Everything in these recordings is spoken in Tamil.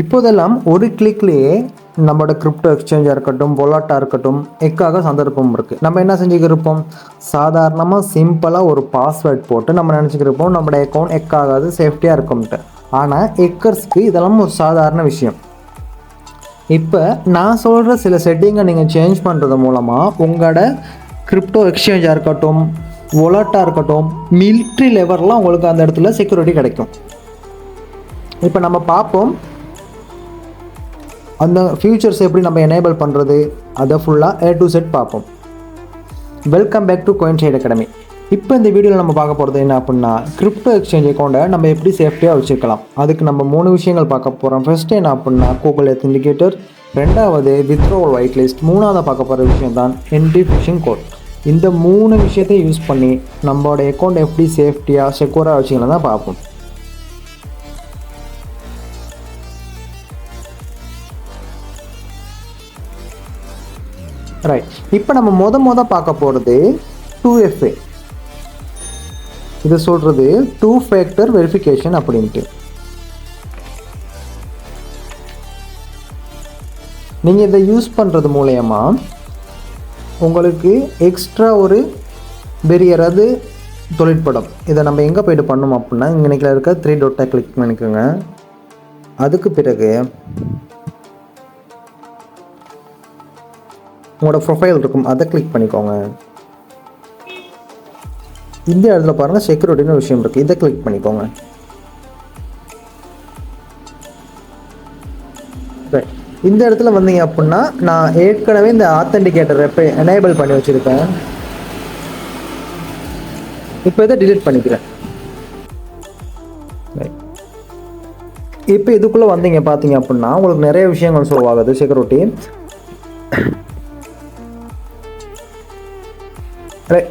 இப்போதெல்லாம் ஒரு கிளிக்லேயே நம்மளோட கிரிப்டோ எக்ஸ்சேஞ்சாக இருக்கட்டும், பொலாட்டாக இருக்கட்டும், எக்காக சந்தர்ப்பம் இருக்குது. நம்ம என்ன செஞ்சுக்கிருப்போம், சாதாரணமாக சிம்பிளாக ஒரு பாஸ்வேர்ட் போட்டு நம்ம நினச்சிக்கிருப்போம் நம்மளோட அக்கௌண்ட் எக்காகாது, சேஃப்டியாக இருக்கும்ட்டு. ஆனால் எக்கர்ஸ்க்கு இதெல்லாம் ஒரு சாதாரண விஷயம். இப்போ நான் சொல்கிற சில செட்டிங்கை நீங்கள் சேஞ்ச் பண்ணுறது மூலமாக உங்களோட கிரிப்டோ எக்ஸ்சேஞ்சாக இருக்கட்டும், வாலெட்டாக இருக்கட்டும், மிலிட்ரி லெவல்லாம் உங்களுக்கு அந்த இடத்துல செக்யூரிட்டி கிடைக்கும். இப்போ நம்ம பார்ப்போம் அந்த ஃபியூச்சர்ஸ் எப்படி நம்ம எனேபிள் பண்ணுறது, அதை ஃபுல்லாக A to Z பார்ப்போம். Welcome back to Coinsight academy. இப்போ இந்த வீடியோவில் நம்ம பார்க்க போகிறது என்ன அப்படின்னா, கிரிப்டோ எக்ஸ்சேஞ்ச் அக்கௌண்ட்டை நம்ம எப்படி சேஃப்டியாக வச்சுக்கலாம். அதுக்கு நம்ம 3 விஷயங்கள் பார்க்க போகிறோம். ஃபர்ஸ்ட் என்ன அப்படின்னா கூகுள் ஆத்தென்டிகேட்டர், ரெண்டாவது வித்ட்ராவல் ஒயிட் லிஸ்ட், மூணாவது பார்க்க போகிற விஷயம் தான் என்டி ஃபிஷிங் கோட். இந்த 3 விஷயத்தை யூஸ் பண்ணி நம்மளோட அக்கௌண்ட் எப்படி சேஃப்டியாக செக்யூராக வச்சுக்கலாம் தான் பார்ப்போம். ரைட், இப்போ நம்ம மொத பார்க்க போகிறது 2FA. இது சொல்கிறது 2 ஃபேக்டர் வெரிஃபிகேஷன் அப்படின்ட்டு. நீங்கள் இதை யூஸ் பண்ணுறது மூலயமா உங்களுக்கு எக்ஸ்ட்ரா ஒரு பெரியர் அது தொழிற்படும். இதை நம்ம எங்கே போய்ட்டு பண்ணோம் அப்படின்னா, இங்கே இருக்க 3 டாட்டை கிளிக் பண்ணிக்கோங்க. அதுக்கு பிறகு உங்களோட ப்ரொஃபைல் இருக்கும், அதை கிளிக் பண்ணிக்கோங்க. இந்த இடத்துல பாருங்கள் செக்யூரிட்டின்னு விஷயம் இருக்குது, இதை கிளிக் பண்ணிக்கோங்க. இந்த இடத்துல வந்தீங்க அப்படின்னா நான் ஏற்கனவே இந்த ஆத்தென்டிகேட்டர் எப்போ எனேபிள் பண்ணி வச்சுருக்கேன். இப்போ இதை டிலீட் பண்ணிக்கிறேன். இப்போ இதுக்குள்ளே வந்தீங்க பார்த்தீங்க அப்படின்னா உங்களுக்கு நிறைய விஷயங்கள் ஷோ ஆகுது. செக்யூரிட்டி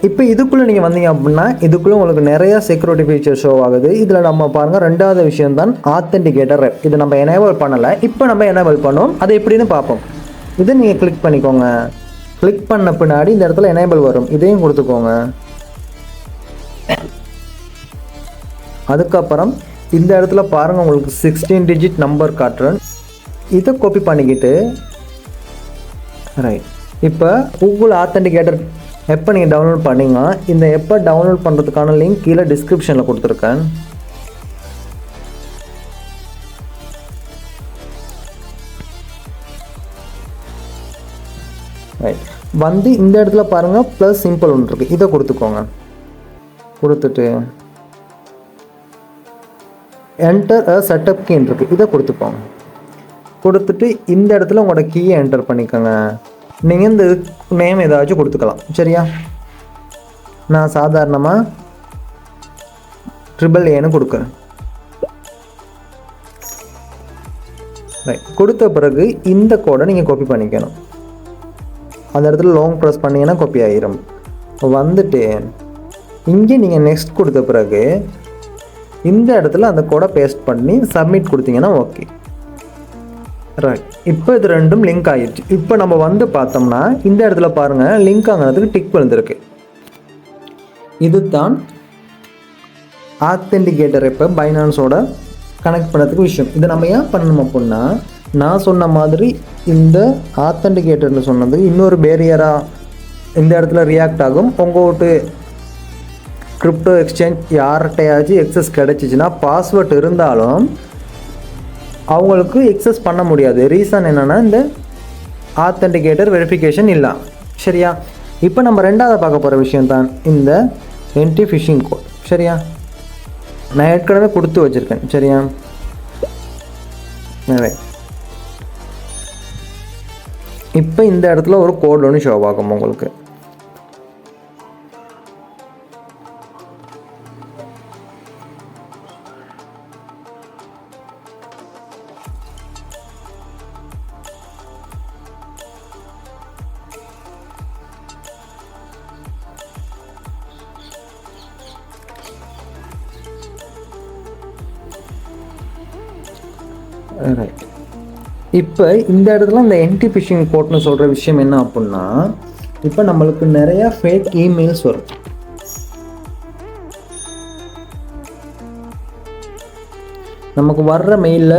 இப்போ இதுக்குள்ளே நீங்கள் வந்தீங்க அப்படின்னா இதுக்குள்ளே உங்களுக்கு நிறையா செக்யூரிட்டி ஃபீச்சர் ஷோ ஆகுது. இதில் நம்ம பாருங்கள், ரெண்டாவது விஷயம் தான் ஆத்தென்டிகேட்டர். இது நம்ம எனேபிள் பண்ணலை, இப்போ நம்ம எனேபிள் பண்ணோம். அது எப்படின்னு பார்ப்போம். இதை நீங்கள் கிளிக் பண்ணிக்கோங்க. கிளிக் பண்ண பின்னாடி இந்த இடத்துல எனேபிள் வரும், இதையும் கொடுத்துக்கோங்க. அதுக்கப்புறம் இந்த இடத்துல பாருங்கள் உங்களுக்கு 16 டிஜிட் நம்பர் காட்டுறேன். இதை காப்பி பண்ணிக்கிட்டு ரைட், இப்போ கூகுள் ஆத்தென்டிகேட்டர் எப்போ நீங்கள் டவுன்லோட் பண்ணிங்க, இந்த எப்போ டவுன்லோட் பண்ணுறதுக்கான லிங்க் கீழே டிஸ்கிரிப்ஷனில் கொடுத்துருக்கேன். ரைட், வந்து இந்த இடத்துல பாருங்கள் ப்ளஸ் சிம்பிள் ஒன்று இருக்குது, இதை கொடுத்துக்கோங்க. கொடுத்துட்டு என்டர் அ செட்டப் கீன்னு இருக்குது, இதை கொடுத்துக்கோங்க. கொடுத்துட்டு இந்த இடத்துல உங்களோட கீயை என்டர் பண்ணிக்கோங்க. நீங்கள் இந்த நேம் ஏதாச்சும் கொடுத்துக்கலாம், சரியா? நான் சாதாரணமாக AAAன்னு கொடுக்குறேன். ரைட், கொடுத்த பிறகு இந்த கோடை நீங்கள் காப்பி பண்ணிக்கணும். அந்த இடத்துல லாங் ப்ரெஸ் பண்ணிங்கன்னா காப்பி ஆகிரும். வந்துட்டு இங்கே நீங்கள் நெக்ஸ்ட் கொடுத்த பிறகு இந்த இடத்துல அந்த கோடை பேஸ்ட் பண்ணி சப்மிட் கொடுத்தீங்கன்னா ஓகே. ரைட், இப்போ இது ரெண்டும் லிங்க் ஆகிடுச்சு. இப்போ நம்ம வந்து பார்த்தோம்னா இந்த இடத்துல பாருங்கள் லிங்க் ஆகிறதுக்கு டிக் விழுந்திருக்கு. இதுதான் ஆத்தென்டிகேட்டர் இப்போ பைனான்ஸோட கனெக்ட் பண்ணுறதுக்கு விஷயம். இதை நம்ம ஏன் பண்ணணும் அப்படின்னா, நான் சொன்ன மாதிரி இந்த ஆத்தென்டிகேட்டர்னு சொன்னது இன்னொரு பேரியராக இந்த இடத்துல ரியாக்ட் ஆகும். உங்கள்கிட்ட கிரிப்டோ எக்ஸ்சேஞ்ச் யார்கிட்டையாச்சும் எக்ஸஸ் கிடச்சிச்சின்னா பாஸ்வேர்ட் இருந்தாலும் அவங்களுக்கு எக்ஸஸ் பண்ண முடியாது. ரீசன் என்னென்னா இந்த ஆத்தென்டிகேட்டர் வெரிஃபிகேஷன் இல்லை, சரியா? இப்போ நம்ம ரெண்டாவது பார்க்க போகிற விஷயம் தான் இந்த என்டி ஃபிஷிங் கோட், சரியா? நான் ஏற்கனவே கொடுத்து வச்சுருக்கேன், சரியா? இப்போ இந்த இடத்துல ஒரு கோட் ஒன்று ஷோ ஆகும் உங்களுக்கு. ரைட், இப்போ இந்த இடத்துல இந்த என்டி ஃபிஷிங் கோட்னு சொல்கிற விஷயம் என்ன அப்படின்னா, இப்போ நம்மளுக்கு நிறையா ஃபேக் இமெயில்ஸ் வரும். நமக்கு வர்ற மெயிலில்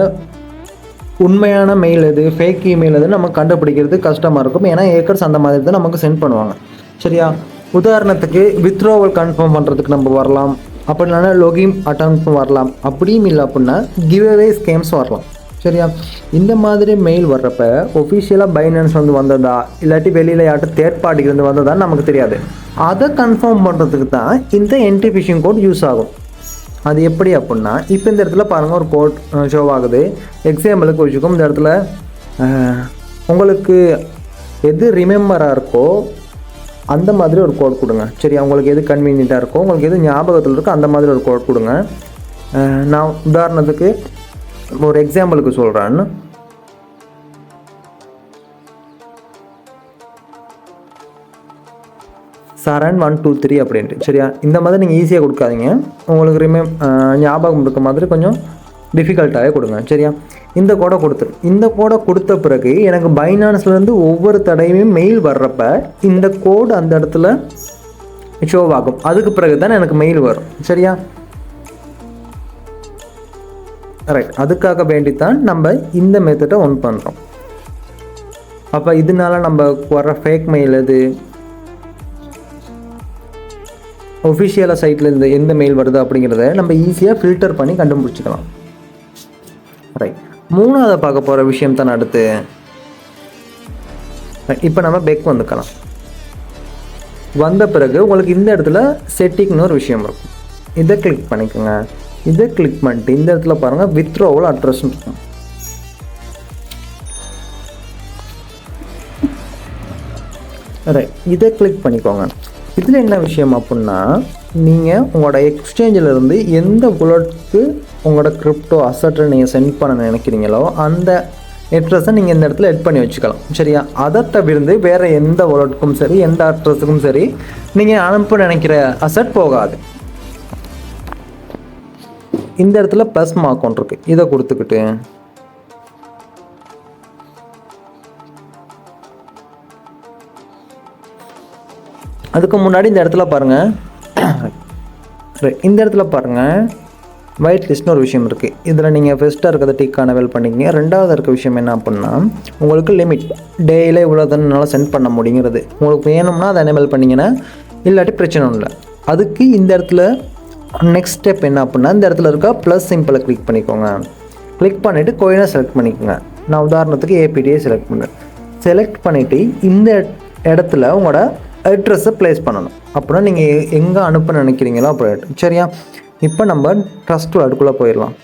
உண்மையான மெயில் எது, ஃபேக் இமெயில் எது நம்ம கண்டுபிடிக்கிறது கஷ்டமாக இருக்கும். ஏன்னா ஏக்கர்ஸ் அந்த மாதிரி தான் நமக்கு சென்ட் பண்ணுவாங்க. சரியா? உதாரணத்துக்கு வித்ட்ராவல் கன்ஃபார்ம் பண்ணுறதுக்கு நம்ம வரலாம், அப்படி இல்லைன்னா லொகின் அட்டெம்ப்ட் வரலாம், அப்படியும் இல்லை அப்படின்னா கிவ்அவே ஸ்கேம்ஸ் வரலாம். சரியா? இந்த மாதிரி மெயில் வர்றப்ப ஒஃபிஷியலாக பைனான்ஸ் வந்து வந்ததா இல்லாட்டி வெளியில் யார்ட்டு தேர்ட் பார்ட்டிக்கு வந்ததா நமக்கு தெரியாது. அதை கன்ஃபார்ம் பண்ணுறதுக்கு தான் இந்த என்ட்ரி ஃபிஷிங் கோட் யூஸ் ஆகும். அது எப்படி அப்படின்னா, இப்போ இந்த இடத்துல பாருங்கள் ஒரு கோட் ஷோ ஆகுது. எக்ஸாம்பிளுக்கு வச்சுக்கோம், இந்த இடத்துல உங்களுக்கு எது ரிமெம்பராக இருக்கோ அந்த மாதிரி ஒரு கோட் கொடுங்க. சரி, உங்களுக்கு எது கன்வீனியண்ட்டாக இருக்கோ, உங்களுக்கு எது ஞாபகத்தில் இருக்கோ அந்த மாதிரி ஒரு கோட் கொடுங்க. நான் உதாரணத்துக்கு ஒரு எக்ஸாம்பிளுக்கு சொல்கிறேன். சரண் 123 அப்படின்ட்டு. சரியா? இந்த மாதிரி நீங்கள் ஈஸியாக கொடுக்காதீங்க, உங்களுக்கு ஞாபகம் இருக்க மாதிரி கொஞ்சம் டிஃபிகல்ட்டாகவே கொடுங்க. சரியா? இந்த கோடை இந்த கோடை கொடுத்த பிறகு எனக்கு பைனான்ஸ்லேருந்து ஒவ்வொரு தடையுமே மெயில் வர்றப்ப இந்த கோடு அந்த இடத்துல ஷோ ஆகும். அதுக்கு பிறகு தான் எனக்கு மெயில் வரும். சரியா? ரைட். அதுக்காக வேண்டித்தான் நம்ம இந்த மெத்தடை ஒன் பண்ணுறோம். அப்போ இதனால நம்ம வர்ற ஃபேக் மெயில் எது, ஒஃபிஷியலாக சைட்டில் இருந்து எந்த மெயில் வருது அப்படிங்கிறத நம்ம ஈஸியாக ஃபில்டர் பண்ணி கண்டுபிடிச்சிக்கலாம். ரைட். மூணாவது பார்க்க போகிற விஷயம் தான் அடுத்து. இப்போ நம்ம பெக் வந்துக்கலாம். வந்த பிறகு உங்களுக்கு இந்த இடத்துல செட்டிங்னு ஒரு விஷயம் இருக்கும். இதை கிளிக் பண்ணிக்கோங்க. இதை கிளிக் பண்ணிட்டு இந்த இடத்துல பாருங்கள் வித்ட்ராவல் அட்ரஸ் இருக்கும். ரைட். இதை கிளிக் பண்ணிக்கோங்க. இதில் என்ன விஷயம் அப்படின்னா, நீங்கள் உங்களோட எக்ஸ்சேஞ்சில் இருந்து எந்த புல்லட்க்கு உங்களோட கிரிப்டோ அசட்டை நீங்கள் சென்ட் பண்ண நினைக்கிறீங்களோ அந்த அட்ரஸை நீங்கள் இந்த இடத்துல எட் பண்ணி வச்சுக்கலாம். சரியா? அதை தவிர்த்து வேறு எந்த வாலெட்டுக்கும் சரி எந்த அட்ரஸுக்கும் சரி நீங்கள் அனுப்ப நினைக்கிற அசட் போகாது. இந்த இடத்துல ப்ளஸ் மார்க் ஒன்று இருக்குது. இதை கொடுத்துக்கிட்டு அதுக்கு முன்னாடி இந்த இடத்துல பாருங்கள், இந்த இடத்துல பாருங்கள் ஒயிட் லிஸ்ட்னு ஒரு விஷயம் இருக்குது. இதில் நீங்கள் ஃபஸ்ட்டாக இருக்கிறத டிக் அனவேல் பண்ணிக்கிங்க. ரெண்டாவது இருக்க விஷயம் என்ன அப்படின்னா, உங்களுக்கு லிமிட் டேயில் இவ்வளோ தான் என்னால் சென்ட் பண்ண முடியுங்கிறது. உங்களுக்கு வேணும்னா அதை எனேபிள் பண்ணிங்கன்னா, இல்லாட்டி பிரச்சனை இல்லை. அதுக்கு இந்த இடத்துல நெக்ஸ்ட் ஸ்டெப் என்ன அப்படின்னா, இந்த இடத்துல இருக்க ப்ளஸ் சிம்பிளை கிளிக் பண்ணிக்கோங்க. கிளிக் பண்ணிவிட்டு கோயினை செலக்ட் பண்ணிக்கோங்க. நான் உதாரணத்துக்கு ஏபிடியை செலக்ட் பண்ணுறேன். செலக்ட் பண்ணிவிட்டு இந்த இடத்துல உங்களோட அட்ரஸை ப்ளேஸ் பண்ணணும். அப்படின்னா நீங்கள் எங்கே அனுப்ப நினைக்கிறீங்களோ அப்போ. சரியா? இப்போ நம்ம ட்ரஸ்ட் வாலெட்டுக்குள்ளே போயிடலாம்.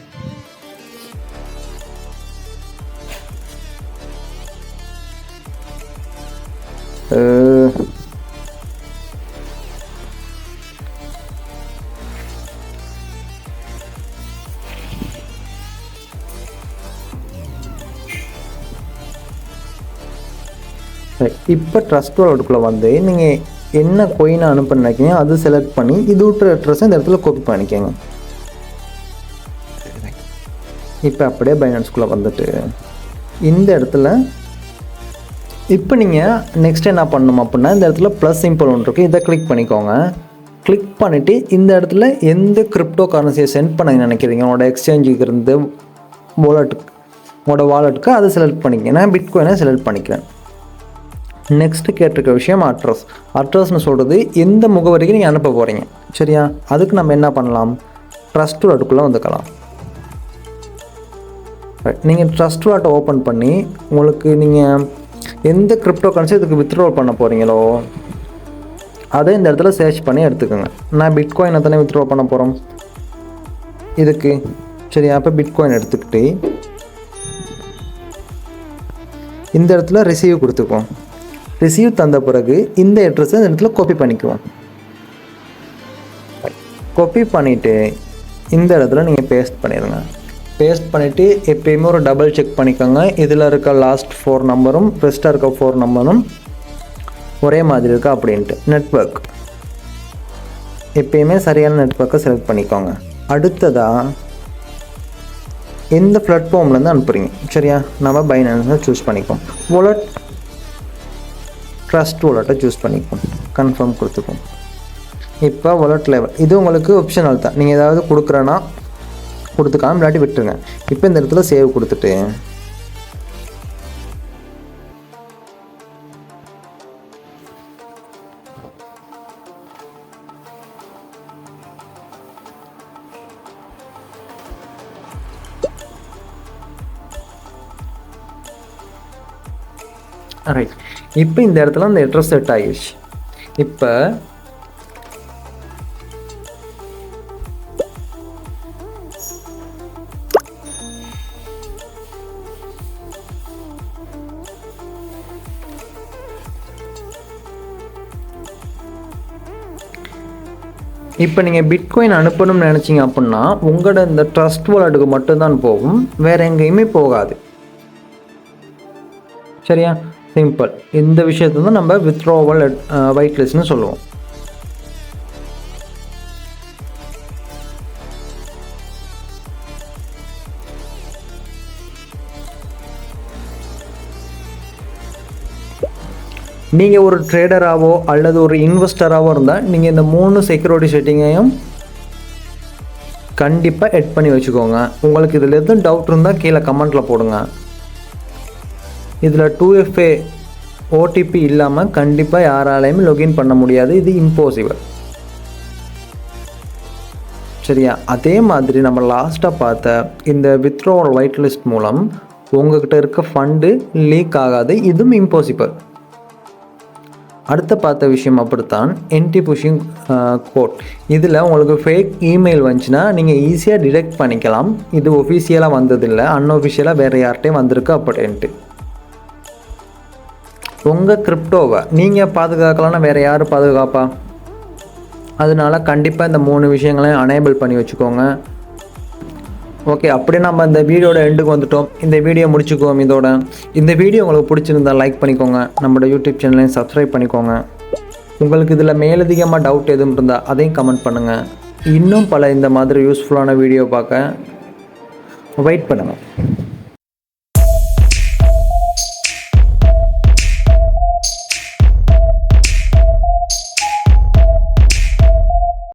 இப்போ ட்ரஸ்ட் வாலெட்டுக்குள்ளே வந்து நீங்கள் என்ன கோயினை அனுப்ப நினைக்கிறீங்க அது செலக்ட் பண்ணி இது விட்டுற அட்ரஸை இந்த இடத்துல காப்பி பண்ணிக்கோங்க. இப்போ அப்படியே பைனான்ஸ்குள்ளே வந்துட்டு இந்த இடத்துல இப்போ நீங்கள் நெக்ஸ்ட் என்ன பண்ணணும் அப்படின்னா, இந்த இடத்துல ப்ளஸ் சிம்பிள் ஒன்று இருக்குது. இதை கிளிக் பண்ணிக்கோங்க. கிளிக் பண்ணிவிட்டு இந்த இடத்துல எந்த கிரிப்டோ கரன்சியை சென்ட் பண்ண நினைக்கிறீங்க உங்களோட எக்ஸ்சேஞ்சுக்கு இருந்து உங்களோட வாலெட்டுக்கு அதை செலக்ட் பண்ணிக்கங்க. நான் பிட்காயினை செலக்ட் பண்ணிக்கிறேன். நெக்ஸ்ட்டு கேட்டிருக்க விஷயம் அட்ரஸ்னு சொல்கிறது எந்த முகவரிக்கு நீங்கள் அனுப்ப போகிறீங்க. சரியா? அதுக்கு நம்ம என்ன பண்ணலாம், ட்ரஸ்ட் வாலெட்டுக்குள்ளே வந்துக்கலாம். நீங்கள் ட்ரஸ்ட் வாலெட்டை ஓப்பன் பண்ணி உங்களுக்கு நீங்கள் எந்த கிரிப்டோ கரன்சி இதுக்கு வித்ட்ராவல் பண்ண போகிறீங்களோ அதை இந்த இடத்துல சர்ச் பண்ணி எடுத்துக்கோங்க. நான் பிட்காயினை தானே வித்ட்ராவல் பண்ண போகிறோம் இதுக்கு. சரியா? அப்போ பிட்காயின் எடுத்துக்கிட்டு இந்த இடத்துல ரிசீவ் கொடுத்துக்குவோம். ரிசீவ் தந்த பிறகு இந்த அட்ரஸை இந்த இடத்துல காப்பி பண்ணிக்குவோம். காப்பி பண்ணிவிட்டு இந்த இடத்துல நீங்கள் பேஸ்ட் பண்ணிடுங்க. பேஸ்ட் பண்ணிவிட்டு எப்பயுமே ஒரு டபுள் செக் பண்ணிக்கோங்க. இதில் இருக்க லாஸ்ட் 4 நம்பரும் ஃபஸ்ட்டாக இருக்க 4 நம்பரும் ஒரே மாதிரி இருக்கா அப்படின்ட்டு. நெட்வொர்க் எப்பயுமே சரியான நெட்வொர்க்கை செலக்ட் பண்ணிக்கோங்க. அடுத்ததாக எந்த பிளாட்ஃபார்ம்லேருந்து அனுப்புகிறீங்க. சரியா? நம்ம பைனான்ஸை சூஸ் பண்ணிப்போம். வாலெட் ட்ரஸ்ட் வாலெட்டை சூஸ் பண்ணிப்போம். கன்ஃபார்ம் கொடுத்துப்போம். இப்போ வாலெட் லெவல் இது உங்களுக்கு ஆப்ஷனல் தான். நீங்கள் ஏதாவது கொடுக்குறேன்னா கொடுத்துக்கலாம், இல்லாட்டி விட்டுருங்க. இப்போ இந்த இடத்துல சேவ் கொடுத்துட்டு ரைட். இப்போ இந்த இடத்துல அந்த அட்ரஸ் செட் ஆகிடுச்சு. இப்போ நீங்கள் பிட்காயின் அனுப்பணும்னு நினச்சிங்க அப்படின்னா உங்களோட இந்த ட்ரஸ்ட் வாலெட்டுக்கு மட்டும்தான் போகும், வேறு எங்கேயுமே போகாது. சரியா? சிம்பிள். இந்த விஷயத்தை தான் நம்ம வித்ட்ராவல் வைட் லிஸ்ட்னு சொல்லுவோம். நீங்கள் ஒரு ட்ரேடராகவோ அல்லது ஒரு இன்வெஸ்டராகவோ இருந்தால் நீங்கள் இந்த 3 செக்யூரிட்டி செட்டிங்கையும் கண்டிப்பாக எட் பண்ணி வச்சுக்கோங்க. உங்களுக்கு இதில் எதுவும் டவுட் இருந்தால் கீழே கமெண்ட்டில் போடுங்க. இதில் 2FA OTP இல்லாமல் கண்டிப்பாக யாராலையுமே லொகின் பண்ண முடியாது, இது இம்பாசிபிள். சரியா? அதே மாதிரி நம்ம லாஸ்ட்டாக பார்த்த இந்த வித்ட்ராவல் வைட் லிஸ்ட் மூலம் உங்கள்கிட்ட இருக்க ஃபண்டு லீக் ஆகாது, இதுவும் இம்பாசிபிள். அடுத்த பார்த்த விஷயம் அப்படித்தான் என்டி புஷிங் கோட். இதில் உங்களுக்கு ஃபேக் இமெயில் வந்துச்சுன்னா நீங்கள் ஈஸியாக டிடெக்ட் பண்ணிக்கலாம். இது ஒஃபிஷியலாக வந்ததில்லை, அன்ஒஃபிஷியலாக வேறு யார்கிட்டையும் வந்திருக்கு அப்படின்ட்டு. உங்கள் கிரிப்டோவை நீங்கள் பாதுகாக்கலாம்னா வேறு யார் பாதுகாப்பா? அதனால கண்டிப்பாக இந்த 3 விஷயங்களையும் அனேபிள் பண்ணி வச்சுக்கோங்க. ஓகே, அப்படியே நம்ம இந்த வீடியோட எண்டுக்கு வந்துட்டோம். இந்த வீடியோ முடிச்சுக்குவோம் இதோட. இந்த வீடியோ உங்களுக்கு பிடிச்சிருந்தால் லைக் பண்ணிக்கோங்க, நம்மளோட யூடியூப் சேனலையும் சப்ஸ்கிரைப் பண்ணிக்கோங்க. உங்களுக்கு இதில் மேலதிகமாக டவுட் எதுவும் இருந்தால் அதையும் கமெண்ட் பண்ணுங்கள். இன்னும் பல இந்த மாதிரி யூஸ்ஃபுல்லான வீடியோ பார்க்க வெயிட் பண்ணுங்கள்.